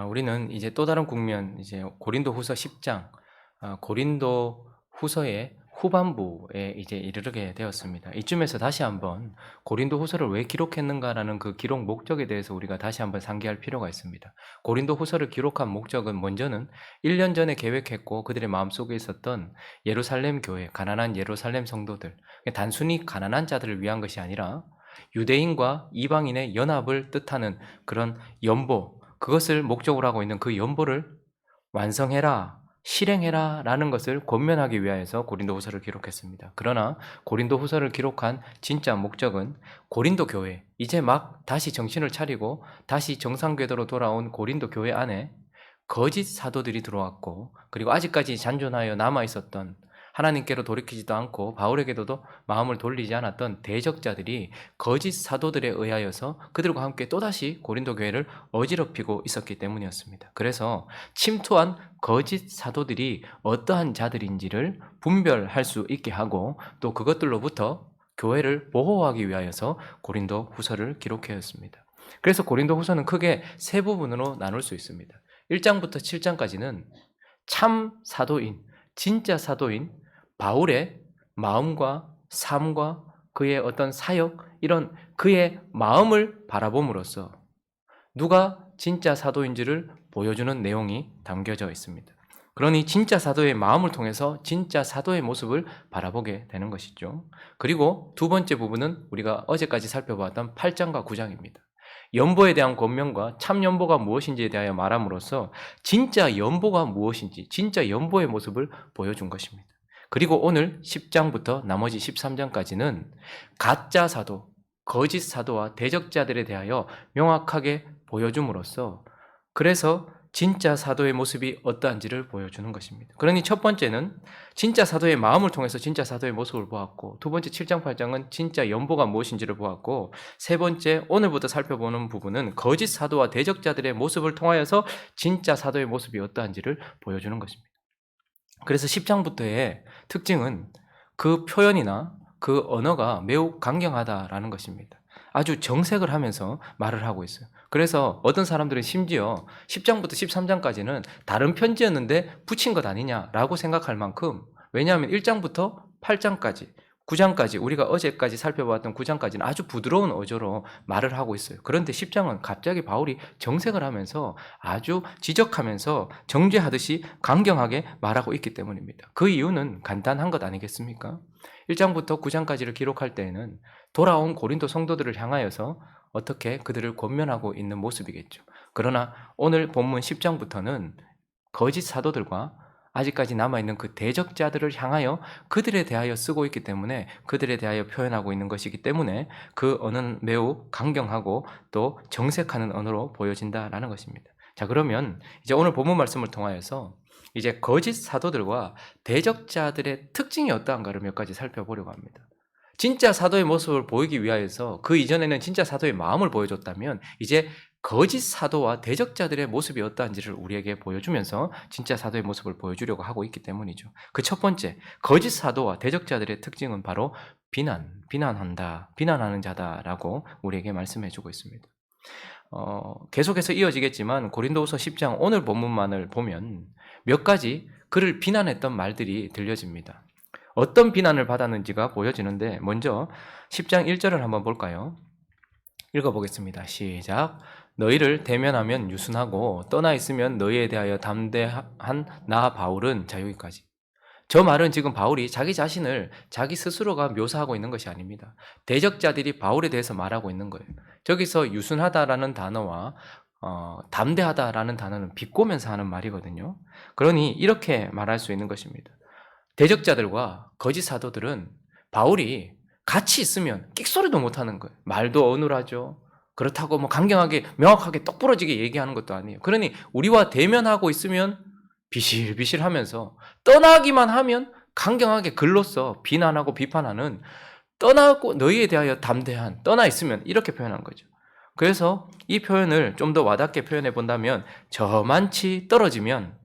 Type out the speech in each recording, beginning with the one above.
우리는 이제 또 다른 국면, 이제 고린도후서 10장, 고린도후서의 후반부에 이제 이르게 되었습니다. 이쯤에서 다시 한번 고린도후서를 왜 기록했는가라는 그 기록 목적에 대해서 우리가 다시 한번 상기할 필요가 있습니다. 고린도후서를 기록한 목적은 먼저는 1년 전에 계획했고 그들의 마음속에 있었던 예루살렘 교회, 가난한 예루살렘 성도들, 단순히 가난한 자들을 위한 것이 아니라 유대인과 이방인의 연합을 뜻하는 그런 연보, 그것을 목적으로 하고 있는 그 연보를 완성해라, 실행해라 라는 것을 권면하기 위하여서 고린도후서를 기록했습니다. 그러나 고린도후서를 기록한 진짜 목적은 고린도 교회, 이제 막 다시 정신을 차리고 다시 정상궤도로 돌아온 고린도 교회 안에 거짓 사도들이 들어왔고, 그리고 아직까지 잔존하여 남아있었던, 하나님께로 돌이키지도 않고 바울에게도 마음을 돌리지 않았던 대적자들이 거짓 사도들에 의하여서 그들과 함께 또다시 고린도 교회를 어지럽히고 있었기 때문이었습니다. 그래서 침투한 거짓 사도들이 어떠한 자들인지를 분별할 수 있게 하고, 또 그것들로부터 교회를 보호하기 위하여서 고린도 후서를 기록하였습니다. 그래서 고린도 후서는 크게 세 부분으로 나눌 수 있습니다. 1장부터 7장까지는 참 사도인, 진짜 사도인 바울의 마음과 삶과 그의 어떤 사역, 이런 그의 마음을 바라봄으로써 누가 진짜 사도인지를 보여주는 내용이 담겨져 있습니다. 그러니 진짜 사도의 마음을 통해서 진짜 사도의 모습을 바라보게 되는 것이죠. 그리고 두 번째 부분은 우리가 어제까지 살펴봤던 8장과 9장입니다. 연보에 대한 권면과 참 연보가 무엇인지에 대하여 말함으로써 진짜 연보가 무엇인지, 진짜 연보의 모습을 보여준 것입니다. 그리고 오늘 10장부터 나머지 13장까지는 가짜 사도, 거짓 사도와 대적자들에 대하여 명확하게 보여줌으로써, 그래서 진짜 사도의 모습이 어떠한지를 보여주는 것입니다. 그러니 첫 번째는 진짜 사도의 마음을 통해서 진짜 사도의 모습을 보았고, 두 번째 7장 8장은 진짜 연보가 무엇인지를 보았고, 세 번째 오늘부터 살펴보는 부분은 거짓 사도와 대적자들의 모습을 통하여서 진짜 사도의 모습이 어떠한지를 보여주는 것입니다. 그래서 10장부터의 특징은 그 표현이나 그 언어가 매우 강경하다라는 것입니다. 아주 정색을 하면서 말을 하고 있어요. 그래서 어떤 사람들은 심지어 10장부터 13장까지는 다른 편지였는데 붙인 것 아니냐라고 생각할 만큼, 왜냐하면 1장부터 8장까지, 9장까지, 우리가 어제까지 살펴봤던 9장까지는 아주 부드러운 어조로 말을 하고 있어요. 그런데 10장은 갑자기 바울이 정색을 하면서 아주 지적하면서 정죄하듯이 강경하게 말하고 있기 때문입니다. 그 이유는 간단한 것 아니겠습니까? 1장부터 9장까지를 기록할 때에는 돌아온 고린도 성도들을 향하여서 어떻게 그들을 권면하고 있는 모습이겠죠. 그러나 오늘 본문 10장부터는 거짓 사도들과 아직까지 남아있는 그 대적자들을 향하여 그들에 대하여 쓰고 있기 때문에, 그들에 대하여 표현하고 있는 것이기 때문에 그 언어는 매우 강경하고 또 정색하는 언어로 보여진다라는 것입니다. 자, 그러면 이제 오늘 본문 말씀을 통하여서 이제 거짓 사도들과 대적자들의 특징이 어떠한가를 몇 가지 살펴보려고 합니다. 진짜 사도의 모습을 보이기 위하여서 그 이전에는 진짜 사도의 마음을 보여줬다면, 이제 거짓 사도와 대적자들의 모습이 어떠한지를 우리에게 보여주면서 진짜 사도의 모습을 보여주려고 하고 있기 때문이죠. 그 첫 번째, 거짓 사도와 대적자들의 특징은 바로 비난한다, 비난하는 자다라고 우리에게 말씀해주고 있습니다. 계속해서 이어지겠지만 고린도후서 10장 오늘 본문만을 보면 몇 가지 그를 비난했던 말들이 들려집니다. 어떤 비난을 받았는지가 보여지는데, 먼저 10장 1절을 한번 볼까요? 읽어보겠습니다. 시작. 너희를 대면하면 유순하고 떠나 있으면 너희에 대하여 담대한 나 바울은, 자, 여기까지. 저 말은 지금 바울이 자기 자신을 자기 스스로가 묘사하고 있는 것이 아닙니다. 대적자들이 바울에 대해서 말하고 있는 거예요. 저기서 유순하다라는 단어와 담대하다라는 단어는 비꼬면서 하는 말이거든요. 그러니 이렇게 말할 수 있는 것입니다. 대적자들과 거짓 사도들은 바울이 같이 있으면 끽소리도 못하는 거예요. 말도 어눌하죠. 그렇다고 뭐 강경하게 명확하게 똑부러지게 얘기하는 것도 아니에요. 그러니 우리와 대면하고 있으면 비실비실하면서, 떠나기만 하면 강경하게 글로써 비난하고 비판하는, 떠나고 너희에 대하여 담대한, 떠나 있으면, 이렇게 표현한 거죠. 그래서 이 표현을 좀 더 와닿게 표현해 본다면, 저만치 떨어지면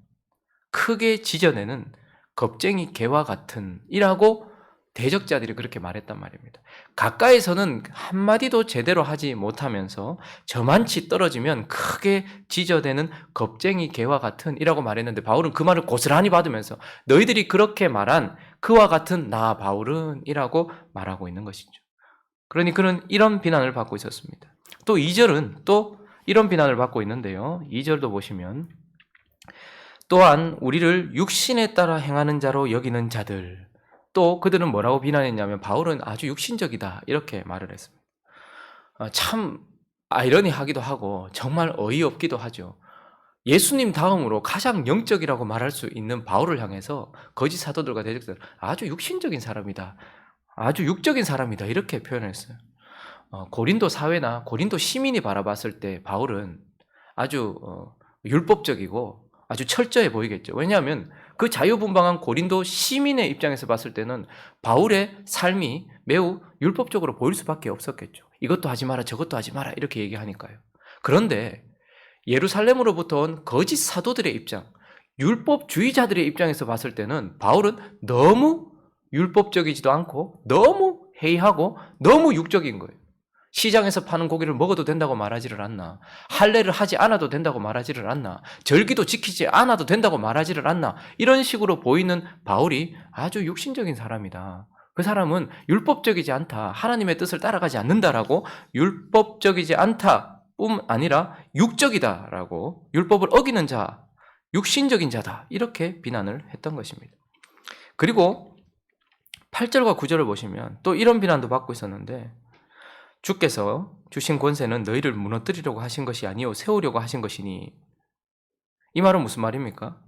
크게 지져내는 겁쟁이 개와 같은 이라고 대적자들이 그렇게 말했단 말입니다. 가까이서는 한마디도 제대로 하지 못하면서 저만치 떨어지면 크게 지저대는 겁쟁이 개와 같은 이라고 말했는데, 바울은 그 말을 고스란히 받으면서 너희들이 그렇게 말한 그와 같은 나 바울은 이라고 말하고 있는 것이죠. 그러니 그는 이런 비난을 받고 있었습니다. 또 2절은 또 이런 비난을 받고 있는데요. 2절도 보시면, 또한 우리를 육신에 따라 행하는 자로 여기는 자들, 또 그들은 뭐라고 비난했냐면 바울은 아주 육신적이다 이렇게 말을 했습니다. 참 아이러니하기도 하고 정말 어이없기도 하죠. 예수님 다음으로 가장 영적이라고 말할 수 있는 바울을 향해서 거짓 사도들과 대적자들 아주 육신적인 사람이다, 아주 육적인 사람이다 이렇게 표현했어요. 고린도 사회나 고린도 시민이 바라봤을 때 바울은 아주 율법적이고 아주 철저해 보이겠죠. 왜냐하면 그 자유분방한 고린도 시민의 입장에서 봤을 때는 바울의 삶이 매우 율법적으로 보일 수밖에 없었겠죠. 이것도 하지 마라 저것도 하지 마라 이렇게 얘기하니까요. 그런데 예루살렘으로부터 온 거짓 사도들의 입장, 율법주의자들의 입장에서 봤을 때는 바울은 너무 율법적이지도 않고 너무 해이하고 너무 육적인 거예요. 시장에서 파는 고기를 먹어도 된다고 말하지를 않나, 할례를 하지 않아도 된다고 말하지를 않나, 절기도 지키지 않아도 된다고 말하지를 않나, 이런 식으로 보이는 바울이 아주 육신적인 사람이다. 그 사람은 율법적이지 않다, 하나님의 뜻을 따라가지 않는다라고, 율법적이지 않다 뿐 아니라 육적이다라고, 율법을 어기는 자, 육신적인 자다 이렇게 비난을 했던 것입니다. 그리고 8절과 9절을 보시면 또 이런 비난도 받고 있었는데, 주께서 주신 권세는 너희를 무너뜨리려고 하신 것이 아니요 세우려고 하신 것이니. 이 말은 무슨 말입니까?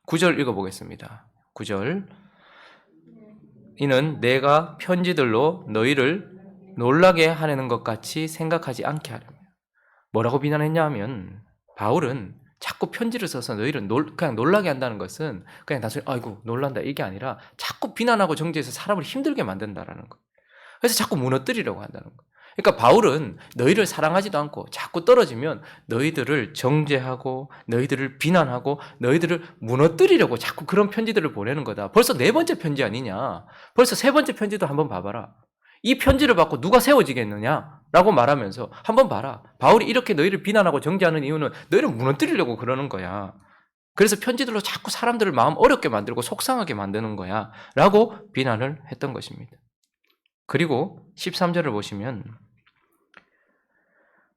9절 읽어보겠습니다. 9절, 이는 내가 편지들로 너희를 놀라게 하려는 것 같이 생각하지 않게 하려며. 뭐라고 비난했냐 하면, 바울은 자꾸 편지를 써서 너희를 그냥 놀라게 한다는 것은 그냥 단순히 아이고 놀란다 이게 아니라 자꾸 비난하고 정죄해서 사람을 힘들게 만든다라는 거. 그래서 자꾸 무너뜨리려고 한다는 거. 그러니까 바울은 너희를 사랑하지도 않고 자꾸 떨어지면 너희들을 정죄하고 너희들을 비난하고 너희들을 무너뜨리려고 자꾸 그런 편지들을 보내는 거다. 벌써 4번째 편지 아니냐. 벌써 3번째 편지도 한번 봐봐라. 이 편지를 받고 누가 세워지겠느냐 라고 말하면서 한번 봐라. 바울이 이렇게 너희를 비난하고 정죄하는 이유는 너희를 무너뜨리려고 그러는 거야. 그래서 편지들로 자꾸 사람들을 마음 어렵게 만들고 속상하게 만드는 거야 라고 비난을 했던 것입니다. 그리고 13절을 보시면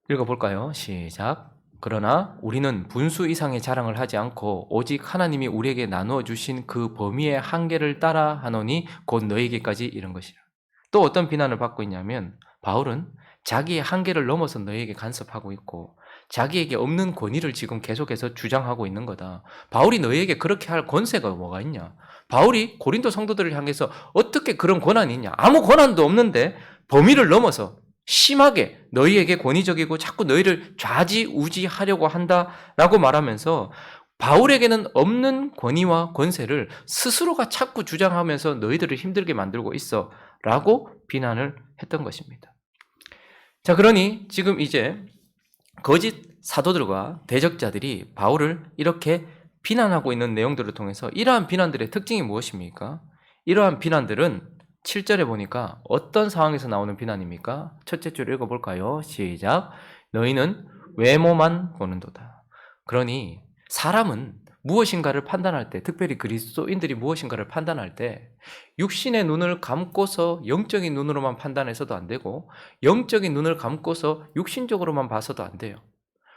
읽어볼까요? 시작. 그러나 우리는 분수 이상의 자랑을 하지 않고 오직 하나님이 우리에게 나누어 주신 그 범위의 한계를 따라 하노니 곧 너희에게까지 이른 것이라. 또 어떤 비난을 받고 있냐면, 바울은 자기의 한계를 넘어서 너희에게 간섭하고 있고 자기에게 없는 권위를 지금 계속해서 주장하고 있는 거다. 바울이 너희에게 그렇게 할 권세가 뭐가 있냐? 바울이 고린도 성도들을 향해서 어떻게 그런 권한이 있냐? 아무 권한도 없는데 범위를 넘어서 심하게 너희에게 권위적이고 자꾸 너희를 좌지우지하려고 한다라고 말하면서, 바울에게는 없는 권위와 권세를 스스로가 자꾸 주장하면서 너희들을 힘들게 만들고 있어 라고 비난을 했던 것입니다. 자, 그러니 지금 이제 거짓 사도들과 대적자들이 바울을 이렇게 비난하고 있는 내용들을 통해서 이러한 비난들의 특징이 무엇입니까? 이러한 비난들은 7절에 보니까 어떤 상황에서 나오는 비난입니까? 첫째 줄 읽어볼까요? 시작. 너희는 외모만 보는도다. 그러니 사람은 무엇인가를 판단할 때, 특별히 그리스도인들이 무엇인가를 판단할 때 육신의 눈을 감고서 영적인 눈으로만 판단해서도 안 되고 영적인 눈을 감고서 육신적으로만 봐서도 안 돼요.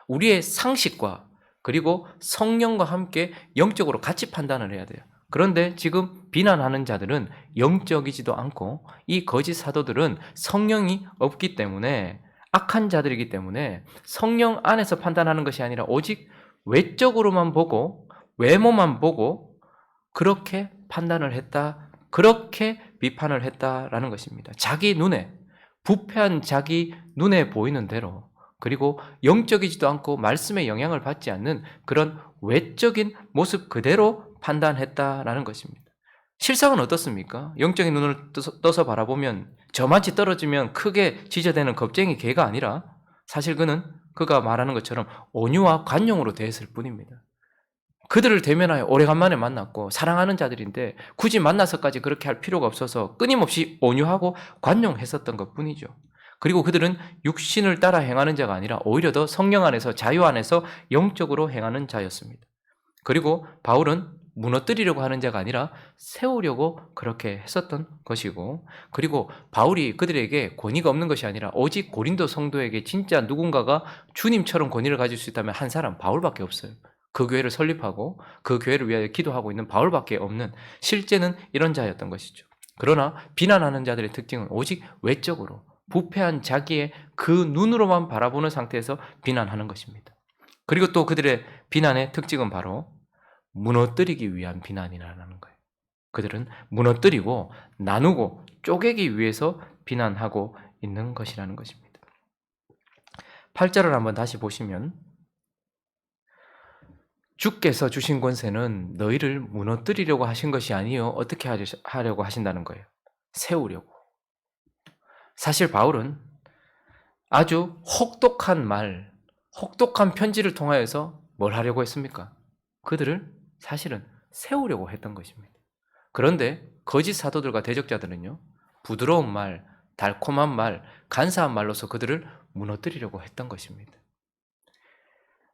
우리의 상식과 그리고 성령과 함께 영적으로 같이 판단을 해야 돼요. 그런데 지금 비난하는 자들은 영적이지도 않고 이 거짓 사도들은 성령이 없기 때문에, 악한 자들이기 때문에 성령 안에서 판단하는 것이 아니라 오직 외적으로만 보고 외모만 보고 그렇게 판단을 했다, 그렇게 비판을 했다라는 것입니다. 자기 눈에, 부패한 자기 눈에 보이는 대로, 그리고 영적이지도 않고 말씀의 영향을 받지 않는 그런 외적인 모습 그대로 판단했다라는 것입니다. 실상은 어떻습니까? 영적인 눈을 떠서 바라보면 저만치 떨어지면 크게 지저대는 겁쟁이 개가 아니라 사실 그는 그가 말하는 것처럼 온유와 관용으로 대했을 뿐입니다. 그들을 대면하여 오래간만에 만났고 사랑하는 자들인데 굳이 만나서까지 그렇게 할 필요가 없어서 끊임없이 온유하고 관용했었던 것뿐이죠. 그리고 그들은 육신을 따라 행하는 자가 아니라 오히려 더 성령 안에서 자유 안에서 영적으로 행하는 자였습니다. 그리고 바울은 무너뜨리려고 하는 자가 아니라 세우려고 그렇게 했었던 것이고, 그리고 바울이 그들에게 권위가 없는 것이 아니라 오직 고린도 성도에게 진짜 누군가가 주님처럼 권위를 가질 수 있다면 한 사람 바울밖에 없어요. 그 교회를 설립하고 그 교회를 위하여 기도하고 있는 바울밖에 없는, 실제는 이런 자였던 것이죠. 그러나 비난하는 자들의 특징은 오직 외적으로 부패한 자기의 그 눈으로만 바라보는 상태에서 비난하는 것입니다. 그리고 또 그들의 비난의 특징은 바로 무너뜨리기 위한 비난이라는 거예요. 그들은 무너뜨리고 나누고 쪼개기 위해서 비난하고 있는 것이라는 것입니다. 8절을 한번 다시 보시면, 주께서 주신 권세는 너희를 무너뜨리려고 하신 것이 아니요 어떻게 하려고 하신다는 거예요. 세우려고. 사실 바울은 아주 혹독한 말, 혹독한 편지를 통하여서 뭘 하려고 했습니까? 그들을 사실은 세우려고 했던 것입니다. 그런데 거짓 사도들과 대적자들은요, 부드러운 말, 달콤한 말, 간사한 말로서 그들을 무너뜨리려고 했던 것입니다.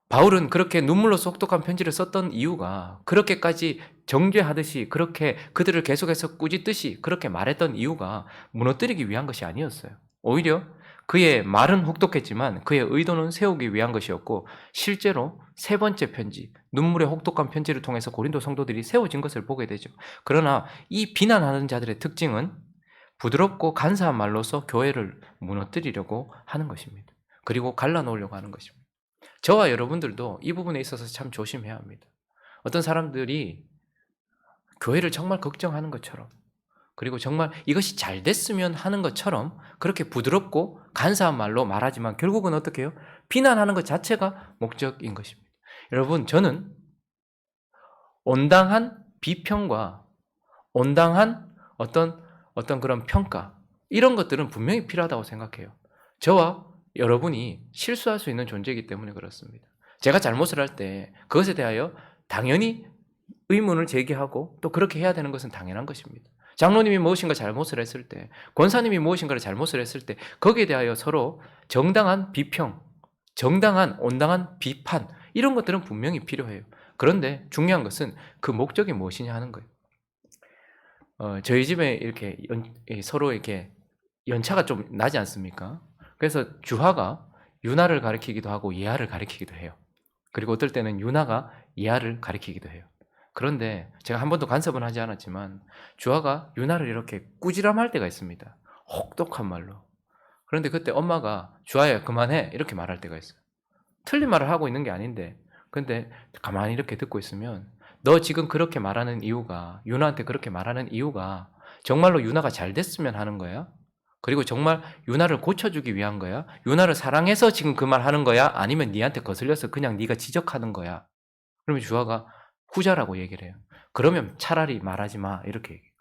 바울은 그렇게 눈물로서 혹독한 편지를 썼던 이유가, 그렇게까지 정죄하듯이 그렇게 그들을 계속해서 꾸짖듯이 그렇게 말했던 이유가 무너뜨리기 위한 것이 아니었어요. 오히려 그의 말은 혹독했지만 그의 의도는 세우기 위한 것이었고, 실제로 세 번째 편지, 눈물의 혹독한 편지를 통해서 고린도 성도들이 세워진 것을 보게 되죠. 그러나 이 비난하는 자들의 특징은 부드럽고 간사한 말로서 교회를 무너뜨리려고 하는 것입니다. 그리고 갈라놓으려고 하는 것입니다. 저와 여러분들도 이 부분에 있어서 참 조심해야 합니다. 어떤 사람들이 교회를 정말 걱정하는 것처럼, 그리고 정말 이것이 잘 됐으면 하는 것처럼 그렇게 부드럽고 간사한 말로 말하지만 결국은 어떻게 해요? 비난하는 것 자체가 목적인 것입니다. 여러분, 저는 온당한 비평과 온당한 어떤 그런 평가, 이런 것들은 분명히 필요하다고 생각해요. 저와 여러분이 실수할 수 있는 존재이기 때문에 그렇습니다. 제가 잘못을 할 때 그것에 대하여 당연히 의문을 제기하고 또 그렇게 해야 되는 것은 당연한 것입니다. 장로님이 무엇인가 잘못을 했을 때, 권사님이 무엇인가를 잘못을 했을 때 거기에 대하여 서로 정당한 비평, 정당한 온당한 비판, 이런 것들은 분명히 필요해요. 그런데 중요한 것은 그 목적이 무엇이냐 하는 거예요. 저희 집에 이렇게 서로 이렇게 연차가 좀 나지 않습니까? 그래서 주하가 유나를 가리키기도 하고 예하를 가리키기도 해요. 그리고 어떨 때는 유나가 예하를 가리키기도 해요. 그런데 제가 한 번도 간섭은 하지 않았지만 주하가 유나를 이렇게 꾸지람할 때가 있습니다. 혹독한 말로. 그런데 그때 엄마가 주하야 그만해 이렇게 말할 때가 있어요. 틀린 말을 하고 있는 게 아닌데, 근데 가만히 이렇게 듣고 있으면 너 지금 그렇게 말하는 이유가, 유나한테 그렇게 말하는 이유가 정말로 유나가 잘 됐으면 하는 거야? 그리고 정말 유나를 고쳐주기 위한 거야? 유나를 사랑해서 지금 그 말 하는 거야? 아니면 니한테 거슬려서 그냥 네가 지적하는 거야? 그러면 주하가 후자라고 얘기를 해요. 그러면 차라리 말하지 마 이렇게 얘기해요.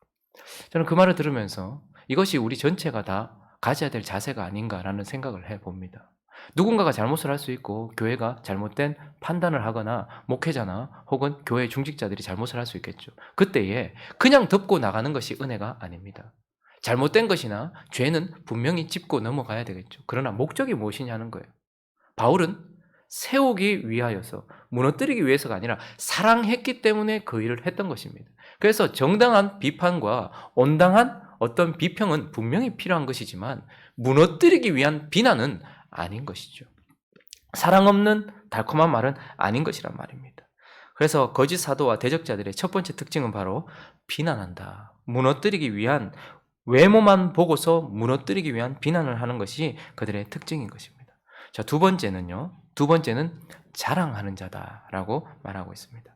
저는 그 말을 들으면서 이것이 우리 전체가 다 가져야 될 자세가 아닌가라는 생각을 해봅니다. 누군가가 잘못을 할 수 있고 교회가 잘못된 판단을 하거나 목회자나 혹은 교회 중직자들이 잘못을 할 수 있겠죠. 그때에 그냥 덮고 나가는 것이 은혜가 아닙니다. 잘못된 것이나 죄는 분명히 짚고 넘어가야 되겠죠. 그러나 목적이 무엇이냐 하는 거예요. 바울은 세우기 위하여서, 무너뜨리기 위해서가 아니라 사랑했기 때문에 그 일을 했던 것입니다. 그래서 정당한 비판과 온당한 어떤 비평은 분명히 필요한 것이지만 무너뜨리기 위한 비난은 아닌 것이죠. 사랑 없는 달콤한 말은 아닌 것이란 말입니다. 그래서 거짓 사도와 대적자들의 첫 번째 특징은 바로 비난한다. 무너뜨리기 위한, 외모만 보고서 무너뜨리기 위한 비난을 하는 것이 그들의 특징인 것입니다. 자, 두 번째는 자랑하는 자다라고 말하고 있습니다.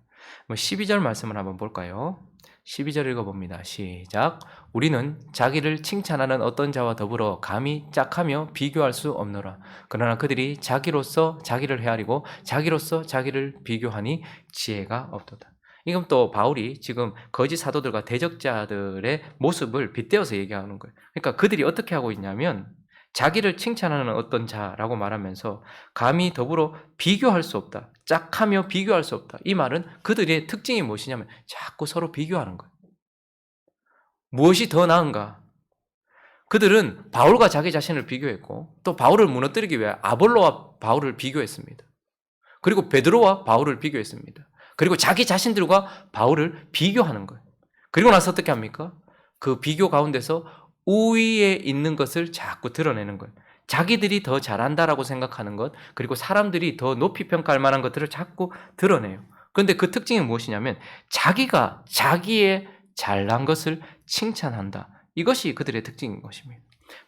12절 말씀을 한번 볼까요? 12절 읽어봅니다. 시작. 우리는 자기를 칭찬하는 어떤 자와 더불어 감히 짝하며 비교할 수 없노라. 그러나 그들이 자기로서 자기를 헤아리고 자기로서 자기를 비교하니 지혜가 없도다. 이건 또 바울이 지금 거짓 사도들과 대적자들의 모습을 빗대어서 얘기하는 거예요. 그러니까 그들이 어떻게 하고 있냐면 자기를 칭찬하는 어떤 자라고 말하면서 감히 더불어 비교할 수 없다. 짝하며 비교할 수 없다. 이 말은 그들의 특징이 무엇이냐면 자꾸 서로 비교하는 거예요. 무엇이 더 나은가? 그들은 바울과 자기 자신을 비교했고 또 바울을 무너뜨리기 위해 아볼로와 바울을 비교했습니다. 그리고 베드로와 바울을 비교했습니다. 그리고 자기 자신들과 바울을 비교하는 거예요. 그리고 나서 어떻게 합니까? 그 비교 가운데서 우위에 있는 것을 자꾸 드러내는 거예요. 자기들이 더 잘한다라고 생각하는 것, 그리고 사람들이 더 높이 평가할 만한 것들을 자꾸 드러내요. 그런데 그 특징이 무엇이냐면 자기가 자기의 잘난 것을 칭찬한다. 이것이 그들의 특징인 것입니다.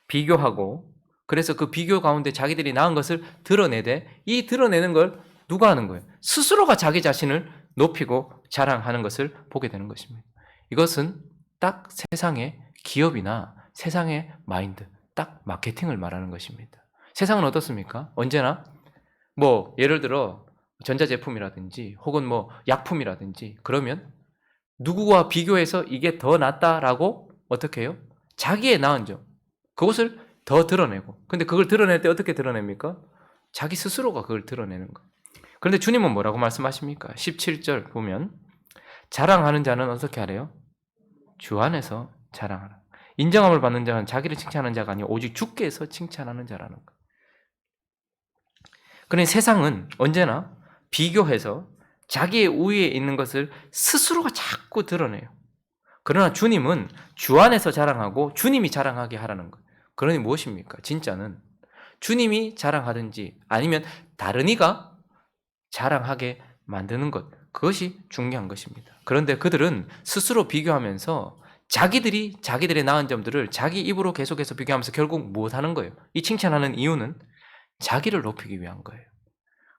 비교하고 그래서 그 비교 가운데 자기들이 나은 것을 드러내되 이 드러내는 걸 누가 하는 거예요? 스스로가 자기 자신을 높이고 자랑하는 것을 보게 되는 것입니다. 이것은 딱 세상의 기업이나 세상의 마인드, 딱 마케팅을 말하는 것입니다. 세상은 어떻습니까? 언제나 예를 들어 전자제품이라든지 혹은 약품이라든지 그러면 누구와 비교해서 이게 더 낫다라고 어떻게 해요? 자기의 나은 점, 그것을 더 드러내고 근데 그걸 드러낼 때 어떻게 드러냅니까? 자기 스스로가 그걸 드러내는 거. 그런데 주님은 뭐라고 말씀하십니까? 17절 보면 자랑하는 자는 어떻게 하래요? 주 안에서 자랑하라. 인정함을 받는 자는 자기를 칭찬하는 자가 아니고 오직 주께서 칭찬하는 자라는 것. 그러니 세상은 언제나 비교해서 자기의 우위에 있는 것을 스스로가 자꾸 드러내요. 그러나 주님은 주 안에서 자랑하고 주님이 자랑하게 하라는 것. 그러니 무엇입니까? 진짜는 주님이 자랑하든지 아니면 다른 이가 자랑하게 만드는 것. 그것이 중요한 것입니다. 그런데 그들은 스스로 비교하면서 자기들의 나은 점들을 자기 입으로 계속해서 비교하면서 결국 무엇하는 거예요? 이 칭찬하는 이유는 자기를 높이기 위한 거예요.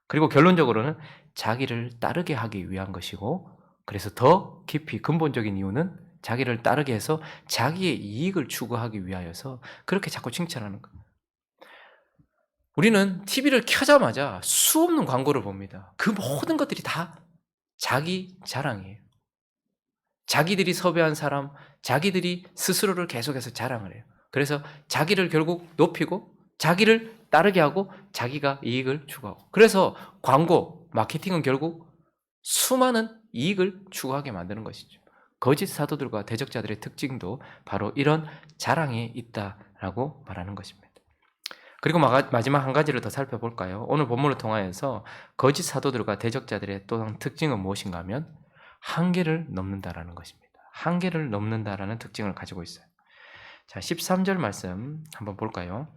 그리고 결론적으로는 자기를 따르게 하기 위한 것이고 그래서 더 깊이 근본적인 이유는 자기를 따르게 해서 자기의 이익을 추구하기 위하여서 그렇게 자꾸 칭찬하는 거예요. 우리는 TV를 켜자마자 수없는 광고를 봅니다. 그 모든 것들이 다 자기 자랑이에요. 자기들이 섭외한 사람, 자기들이 스스로를 계속해서 자랑을 해요. 그래서 자기를 결국 높이고 자기를 따르게 하고 자기가 이익을 추구하고 그래서 광고, 마케팅은 결국 수많은 이익을 추구하게 만드는 것이죠. 거짓 사도들과 대적자들의 특징도 바로 이런 자랑에 있다라고 말하는 것입니다. 그리고 마지막 한 가지를 더 살펴볼까요? 오늘 본문을 통하여서 거짓 사도들과 대적자들의 또 특징은 무엇인가 하면 한계를 넘는다라는 것입니다. 한계를 넘는다라는 특징을 가지고 있어요. 자, 13절 말씀 한번 볼까요?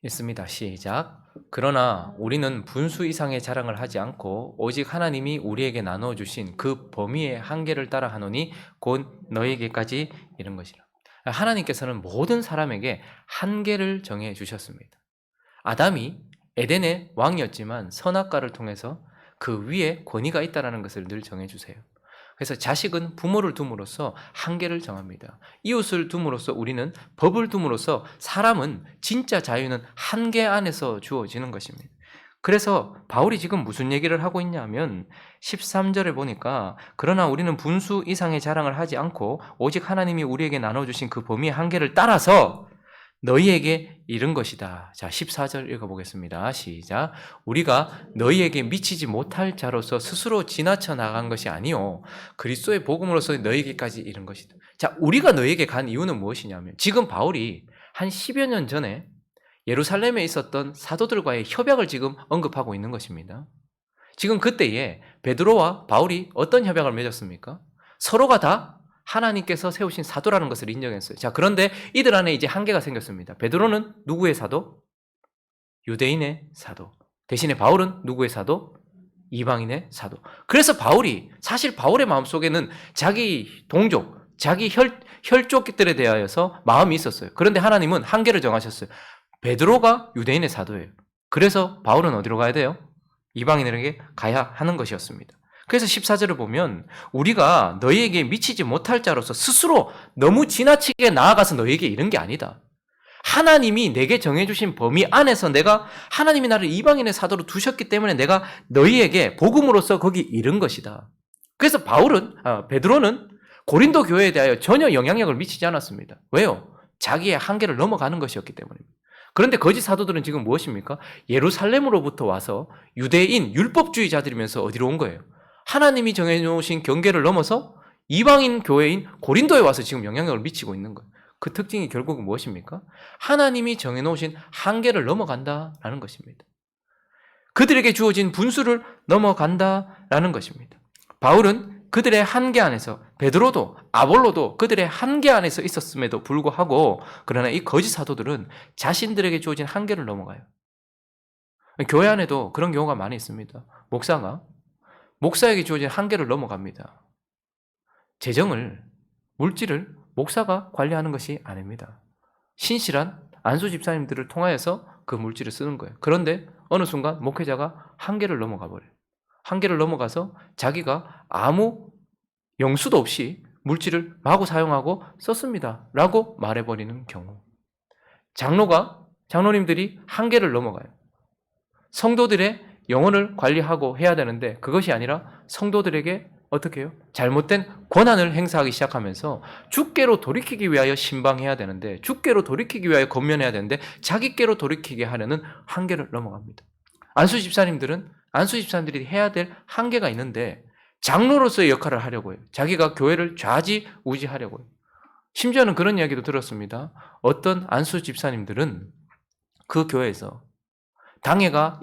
읽습니다. 시작. 그러나 우리는 분수 이상의 자랑을 하지 않고 오직 하나님이 우리에게 나누어 주신 그 범위의 한계를 따라 하노니 곧 너희에게까지 이른 것이라. 하나님께서는 모든 사람에게 한계를 정해 주셨습니다. 아담이 에덴의 왕이었지만 선악과를 통해서 그 위에 권위가 있다는 것을 늘 정해 주세요. 그래서 자식은 부모를 둠으로써 한계를 정합니다. 이웃을 둠으로써 우리는 법을 둠으로써 사람은 진짜 자유는 한계 안에서 주어지는 것입니다. 그래서 바울이 지금 무슨 얘기를 하고 있냐면 13절에 보니까 그러나 우리는 분수 이상의 자랑을 하지 않고 오직 하나님이 우리에게 나눠주신 그 범위의 한계를 따라서 너희에게 이른 것이다. 자, 14절 읽어보겠습니다. 시작. 우리가 너희에게 미치지 못할 자로서 스스로 지나쳐 나간 것이 아니요 그리스도의 복음으로서 너희에게까지 이른 것이다. 자, 우리가 너희에게 간 이유는 무엇이냐면 지금 바울이 한 10여 년 전에 예루살렘에 있었던 사도들과의 협약을 지금 언급하고 있는 것입니다. 지금 그때에 베드로와 바울이 어떤 협약을 맺었습니까? 서로가 다 하나님께서 세우신 사도라는 것을 인정했어요. 자, 그런데 이들 안에 이제 한계가 생겼습니다. 베드로는 누구의 사도? 유대인의 사도. 대신에 바울은 누구의 사도? 이방인의 사도. 그래서 사실 바울의 마음속에는 자기 동족, 자기 혈족들에 대하여서 마음이 있었어요. 그런데 하나님은 한계를 정하셨어요. 베드로가 유대인의 사도예요. 그래서 바울은 어디로 가야 돼요? 이방인에게 가야 하는 것이었습니다. 그래서 14절을 보면 우리가 너희에게 미치지 못할 자로서 스스로 너무 지나치게 나아가서 너희에게 이른 게 아니다. 하나님이 내게 정해주신 범위 안에서 하나님이 나를 이방인의 사도로 두셨기 때문에 내가 너희에게 복음으로써 거기 이른 것이다. 그래서 베드로는 고린도 교회에 대하여 전혀 영향력을 미치지 않았습니다. 왜요? 자기의 한계를 넘어가는 것이었기 때문입니다. 그런데 거짓 사도들은 지금 무엇입니까? 예루살렘으로부터 와서 유대인 율법주의자들이면서 어디로 온 거예요? 하나님이 정해놓으신 경계를 넘어서 이방인 교회인 고린도에 와서 지금 영향력을 미치고 있는 거예요. 그 특징이 결국은 무엇입니까? 하나님이 정해놓으신 한계를 넘어간다라는 것입니다. 그들에게 주어진 분수를 넘어간다라는 것입니다. 바울은 그들의 한계 안에서, 베드로도 아볼로도 그들의 한계 안에서 있었음에도 불구하고, 그러나 이 거짓 사도들은 자신들에게 주어진 한계를 넘어가요. 교회 안에도 그런 경우가 많이 있습니다. 목사에게 주어진 한계를 넘어갑니다. 재정을, 물질을 목사가 관리하는 것이 아닙니다. 신실한 안수 집사님들을 통하여서 그 물질을 쓰는 거예요. 그런데 어느 순간 목회자가 한계를 넘어가 버려요. 한계를 넘어가서 자기가 아무 영수도 없이 물질을 마구 사용하고 썼습니다 라고 말해버리는 경우. 장로님들이 한계를 넘어가요. 성도들의 영혼을 관리하고 해야 되는데 그것이 아니라 성도들에게 어떻게 해요? 잘못된 권한을 행사하기 시작하면서 주께로 돌이키기 위하여 신방해야 되는데, 주께로 돌이키기 위하여 권면해야 되는데 자기께로 돌이키게 하려는 한계를 넘어갑니다. 안수 집사님들이 해야 될 한계가 있는데 장로로서의 역할을 하려고 해요. 자기가 교회를 좌지우지하려고 해요. 심지어는 그런 이야기도 들었습니다. 어떤 안수 집사님들은 그 교회에서 당회가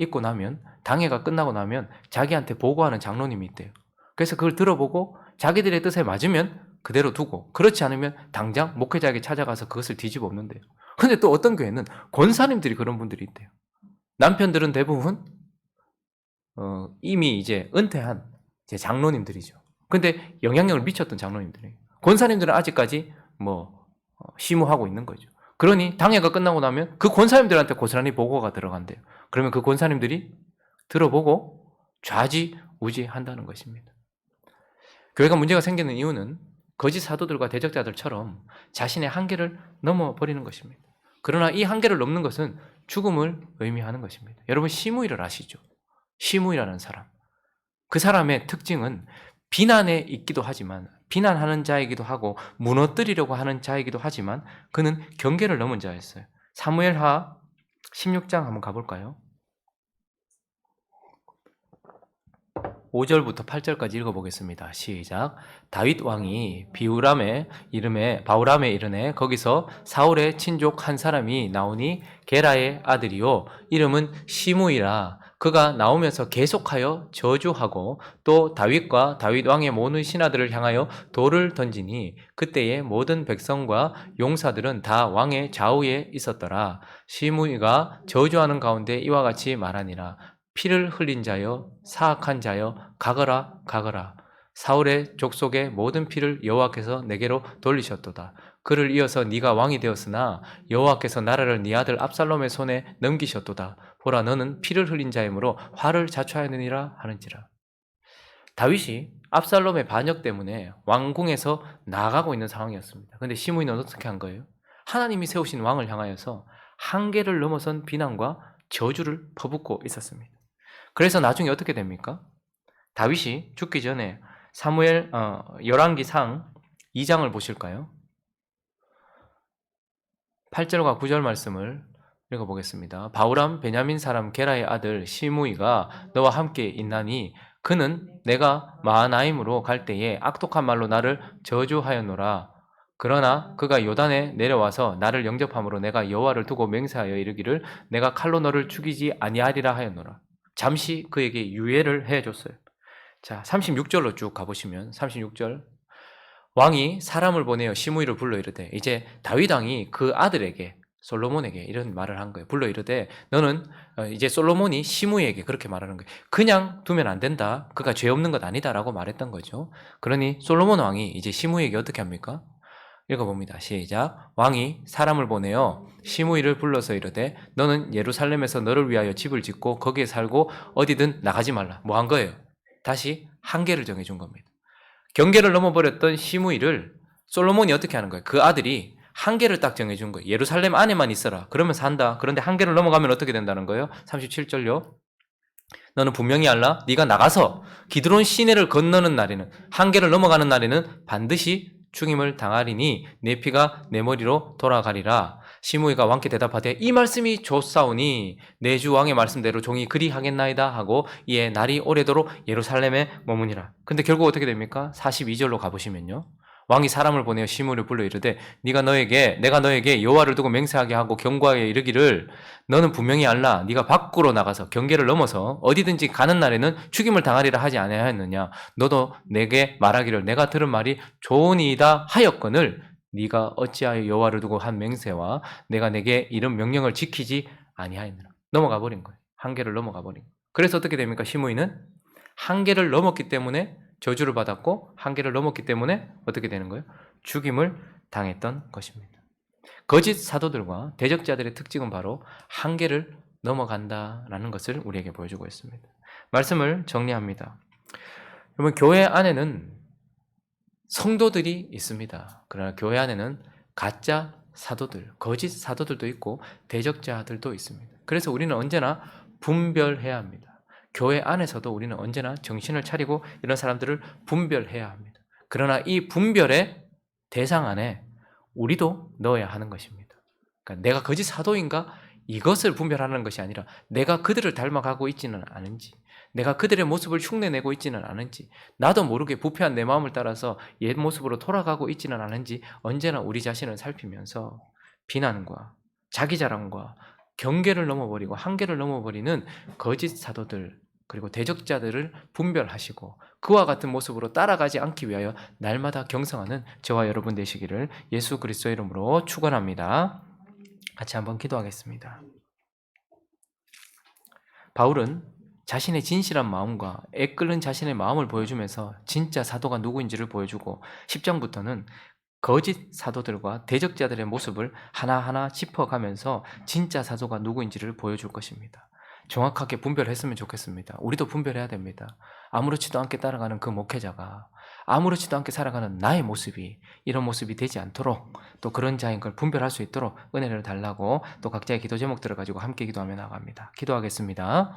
끝나고 나면 자기한테 보고하는 장로님이 있대요. 그래서 그걸 들어보고 자기들의 뜻에 맞으면 그대로 두고, 그렇지 않으면 당장 목회자에게 찾아가서 그것을 뒤집어 엎는데요. 근데 또 어떤 교회는 권사님들이 그런 분들이 있대요. 남편들은 대부분 이미 이제 은퇴한 장로님들이죠. 근데 영향력을 미쳤던 장로님들이에요. 권사님들은 아직까지 시무하고 있는 거죠. 그러니 당회가 끝나고 나면 그 권사님들한테 고스란히 보고가 들어간대요. 그러면 그 권사님들이 들어보고 좌지우지한다는 것입니다. 교회가 문제가 생기는 이유는 거짓 사도들과 대적자들처럼 자신의 한계를 넘어버리는 것입니다. 그러나 이 한계를 넘는 것은 죽음을 의미하는 것입니다. 여러분, 시므이를 아시죠? 시므이라는 사람. 그 사람의 특징은 비난에 있기도 하지만, 비난하는 자이기도 하고 무너뜨리려고 하는 자이기도 하지만 그는 경계를 넘은 자였어요. 사무엘하 16장 한번 가볼까요? 5절부터 8절까지 읽어보겠습니다. 시작. 다윗 왕이 바우람에 이르네 거기서 사울의 친족 한 사람이 나오니 게라의 아들이요 이름은 시므이라. 그가 나오면서 계속하여 저주하고 또 다윗과 다윗 왕의 모든 신하들을 향하여 돌을 던지니 그때의 모든 백성과 용사들은 다 왕의 좌우에 있었더라. 시므이가 저주하는 가운데 이와 같이 말하니라. 피를 흘린 자여, 사악한 자여, 가거라. 사울의 족속의 모든 피를 여호와께서 내게로 돌리셨도다. 그를 이어서 네가 왕이 되었으나 여호와께서 나라를 네 아들 압살롬의 손에 넘기셨도다. 보라, 너는 피를 흘린 자이므로 화를 자초하느니라 하는지라. 다윗이 압살롬의 반역 때문에 왕궁에서 나가고 있는 상황이었습니다. 그런데 시므이는 어떻게 한 거예요? 하나님이 세우신 왕을 향하여서 한계를 넘어선 비난과 저주를 퍼붓고 있었습니다. 그래서 나중에 어떻게 됩니까? 다윗이 죽기 전에 사무엘 열왕기상 2장을 보실까요? 8절과 9절 말씀을 읽어보겠습니다. 바우람 베냐민 사람 게라의 아들 시므이가 너와 함께 있나니 그는 내가 마하나임으로 갈 때에 악독한 말로 나를 저주하였노라. 그러나 그가 요단에 내려와서 나를 영접함으로 내가 여호와를 두고 맹세하여 이르기를 내가 칼로 너를 죽이지 아니하리라 하였노라. 잠시 그에게 유예를 해줬어요. 자, 36절로 쭉 가보시면 36절 왕이 사람을 보내어 시므이를 불러 이르되, 이제 다윗 왕이 그 아들에게 솔로몬에게 이런 말을 한 거예요. 불러 이르되 너는 이제 솔로몬이 시므이에게 그렇게 말하는 거예요. 그냥 두면 안 된다. 그가 죄 없는 것 아니다라고 말했던 거죠. 그러니 솔로몬 왕이 이제 시므이에게 어떻게 합니까? 읽어봅니다. 시작. 왕이 사람을 보내어 시므이를 불러서 이르되 너는 예루살렘에서 너를 위하여 집을 짓고 거기에 살고 어디든 나가지 말라. 뭐 한 거예요? 다시 한계를 정해준 겁니다. 경계를 넘어버렸던 시므이를 솔로몬이 어떻게 하는 거예요? 그 아들이 한계를 딱 정해준 거예요. 예루살렘 안에만 있어라. 그러면 산다. 그런데 한계를 넘어가면 어떻게 된다는 거예요? 37절요. 너는 분명히 알라. 네가 나가서 기드론 시내를 건너는 날에는, 한계를 넘어가는 날에는 반드시 죽임을 당하리니 내 피가 내 머리로 돌아가리라. 시므이가 왕께 대답하되 이 말씀이 좋사오니 내 주 왕의 말씀대로 종이 그리하겠나이다 하고 이에 날이 오래도록 예루살렘에 머무니라. 근데 결국 어떻게 됩니까? 42절로 가보시면요. 왕이 사람을 보내어 시므이를 불러 이르되 내가 너에게 여호와를 두고 맹세하게 하고 경고하여 이르기를 너는 분명히 알라. 네가 밖으로 나가서 경계를 넘어서 어디든지 가는 날에는 죽임을 당하리라 하지 아니하였느냐. 너도 내게 말하기를 내가 들은 말이 좋으니이다 하였거늘 네가 어찌하여 여호와를 두고 한 맹세와 내가 내게 이런 명령을 지키지 아니하였느냐. 넘어가 버린 거예요. 한계를 넘어가 버린 거예요. 그래서 어떻게 됩니까? 시므이는 한계를 넘었기 때문에 저주를 받았고 한계를 넘었기 때문에 어떻게 되는 거예요? 죽임을 당했던 것입니다. 거짓 사도들과 대적자들의 특징은 바로 한계를 넘어간다라는 것을 우리에게 보여주고 있습니다. 말씀을 정리합니다. 여러분, 교회 안에는 성도들이 있습니다. 그러나 교회 안에는 가짜 사도들, 거짓 사도들도 있고 대적자들도 있습니다. 그래서 우리는 언제나 분별해야 합니다. 교회 안에서도 우리는 언제나 정신을 차리고 이런 사람들을 분별해야 합니다. 그러나 이 분별의 대상 안에 우리도 넣어야 하는 것입니다. 그러니까 내가 거짓 사도인가? 이것을 분별하는 것이 아니라 내가 그들을 닮아가고 있지는 않은지, 내가 그들의 모습을 흉내내고 있지는 않은지, 나도 모르게 부패한 내 마음을 따라서 옛 모습으로 돌아가고 있지는 않은지 언제나 우리 자신을 살피면서 비난과 자기 자랑과 경계를 넘어버리고 한계를 넘어버리는 거짓 사도들 그리고 대적자들을 분별하시고 그와 같은 모습으로 따라가지 않기 위하여 날마다 경성하는 저와 여러분 되시기를 예수 그리스도의 이름으로 축원합니다. 같이 한번 기도하겠습니다. 바울은 자신의 진실한 마음과 애끓는 자신의 마음을 보여주면서 진짜 사도가 누구인지를 보여주고 10장부터는 거짓 사도들과 대적자들의 모습을 하나하나 짚어가면서 진짜 사도가 누구인지를 보여줄 것입니다. 정확하게 분별했으면 좋겠습니다. 우리도 분별해야 됩니다. 아무렇지도 않게 따라가는 그 목회자가 아무렇지도 않게 살아가는 나의 모습이 이런 모습이 되지 않도록 또 그런 자인 걸 분별할 수 있도록 은혜를 달라고 또 각자의 기도 제목들을 가지고 함께 기도하며 나갑니다. 기도하겠습니다.